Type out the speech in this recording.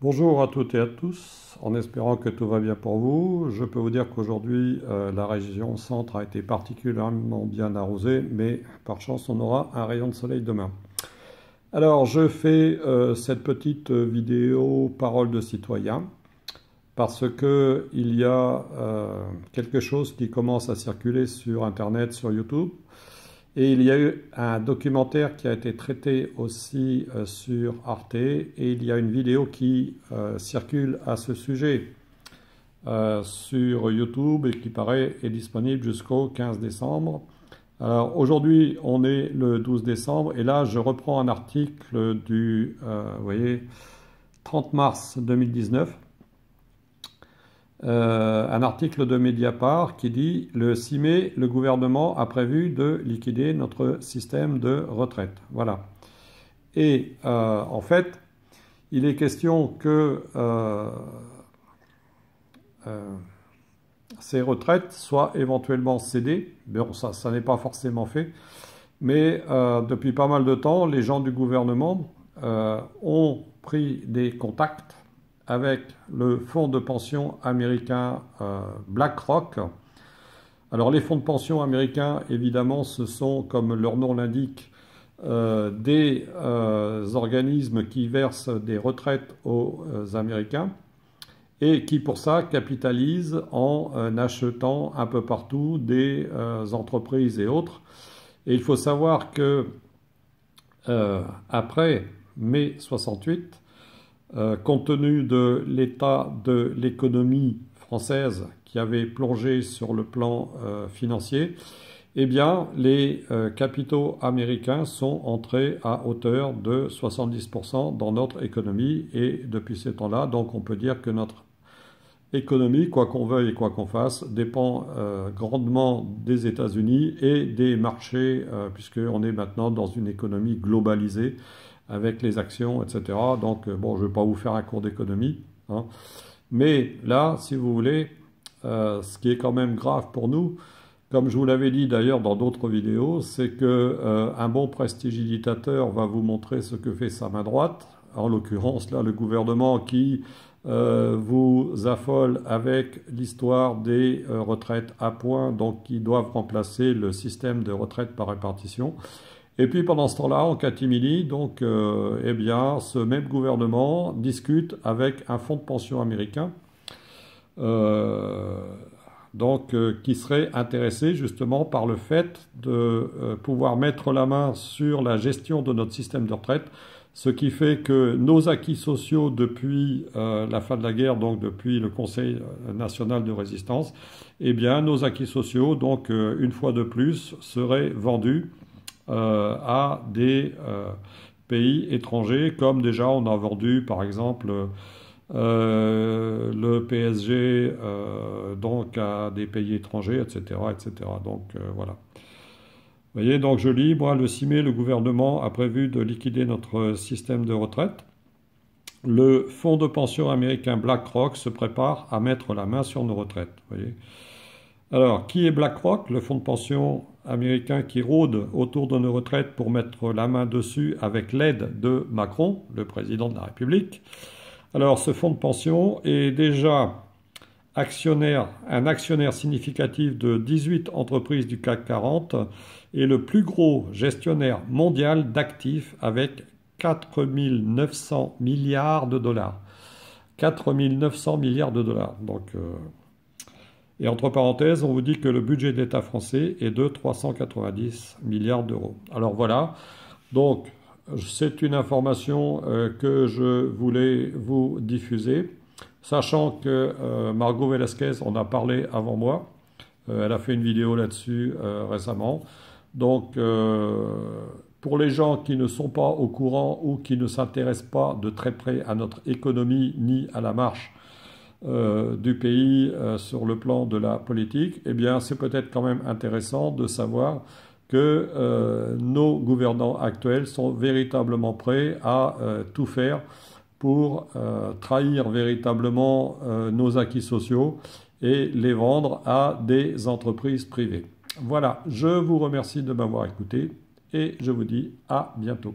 Bonjour à toutes et à tous, en espérant que tout va bien pour vous. Je peux vous dire qu'aujourd'hui, la région centre a été particulièrement bien arrosée, mais par chance, on aura un rayon de soleil demain. Alors, je fais cette petite vidéo parole de citoyen parce que il y a quelque chose qui commence à circuler sur Internet, sur YouTube. Et il y a eu un documentaire qui a été traité aussi sur Arte et il y a une vidéo qui circule à ce sujet sur YouTube et qui paraît est disponible jusqu'au 15 décembre. Alors aujourd'hui on est le 12 décembre et là je reprends un article du vous voyez, 30 mars 2019. Un article de Mediapart qui dit « Le 6 mai, le gouvernement a prévu de liquider notre système de retraite ». Voilà. Et en fait, il est question que ces retraites soient éventuellement cédées. Bon, ça n'est pas forcément fait. Mais depuis pas mal de temps, les gens du gouvernement ont pris des contacts avec le fonds de pension américain BlackRock. Alors les fonds de pension américains, évidemment, ce sont, comme leur nom l'indique, des organismes qui versent des retraites aux Américains et qui, pour ça, capitalisent en achetant un peu partout des entreprises et autres. Et il faut savoir que après mai 68, compte tenu de l'état de l'économie française qui avait plongé sur le plan financier, eh bien, les capitaux américains sont entrés à hauteur de 70% dans notre économie et depuis ce temps-là, donc on peut dire que notre économie, quoi qu'on veuille et quoi qu'on fasse, dépend grandement des États-Unis et des marchés, puisqu'on est maintenant dans une économie globalisée avec les actions, etc. Donc, bon, je ne vais pas vous faire un cours d'économie, hein. Mais là, si vous voulez, ce qui est quand même grave pour nous, comme je vous l'avais dit d'ailleurs dans d'autres vidéos, c'est que un bon prestidigitateur va vous montrer ce que fait sa main droite. En l'occurrence, là, le gouvernement qui vous affole avec l'histoire des retraites à points, donc qui doivent remplacer le système de retraite par répartition. Et puis pendant ce temps-là, en catimini, donc, eh bien, ce même gouvernement discute avec un fonds de pension américain, qui serait intéressé justement par le fait de pouvoir mettre la main sur la gestion de notre système de retraite, ce qui fait que nos acquis sociaux depuis la fin de la guerre, donc depuis le Conseil national de résistance, eh bien, nos acquis sociaux, donc une fois de plus, seraient vendus à des pays étrangers, comme déjà on a vendu par exemple le PSG donc à des pays étrangers, etc. etc. Donc voilà. Vous voyez, donc je lis, moi, le 6 mai, le gouvernement a prévu de liquider notre système de retraite. Le fonds de pension américain BlackRock se prépare à mettre la main sur nos retraites. Vous voyez. Alors, qui est BlackRock? Le fonds de pension américain qui rôde autour de nos retraites pour mettre la main dessus avec l'aide de Macron, le président de la République. Alors, ce fonds de pension est déjà un actionnaire significatif de 18 entreprises du CAC 40 et le plus gros gestionnaire mondial d'actifs avec 4 900 milliards de dollars. 4 900 milliards de dollars. Donc, et entre parenthèses, on vous dit que le budget de l'État français est de 390 milliards d'euros. Alors voilà, donc c'est une information que je voulais vous diffuser, sachant que Margot Velasquez en a parlé avant moi. Elle a fait une vidéo là-dessus récemment. Donc pour les gens qui ne sont pas au courant ou qui ne s'intéressent pas de très près à notre économie ni à la marche du pays sur le plan de la politique, eh bien c'est peut-être quand même intéressant de savoir que nos gouvernants actuels sont véritablement prêts à tout faire pour trahir véritablement nos acquis sociaux et les vendre à des entreprises privées. Voilà, je vous remercie de m'avoir écouté et je vous dis à bientôt.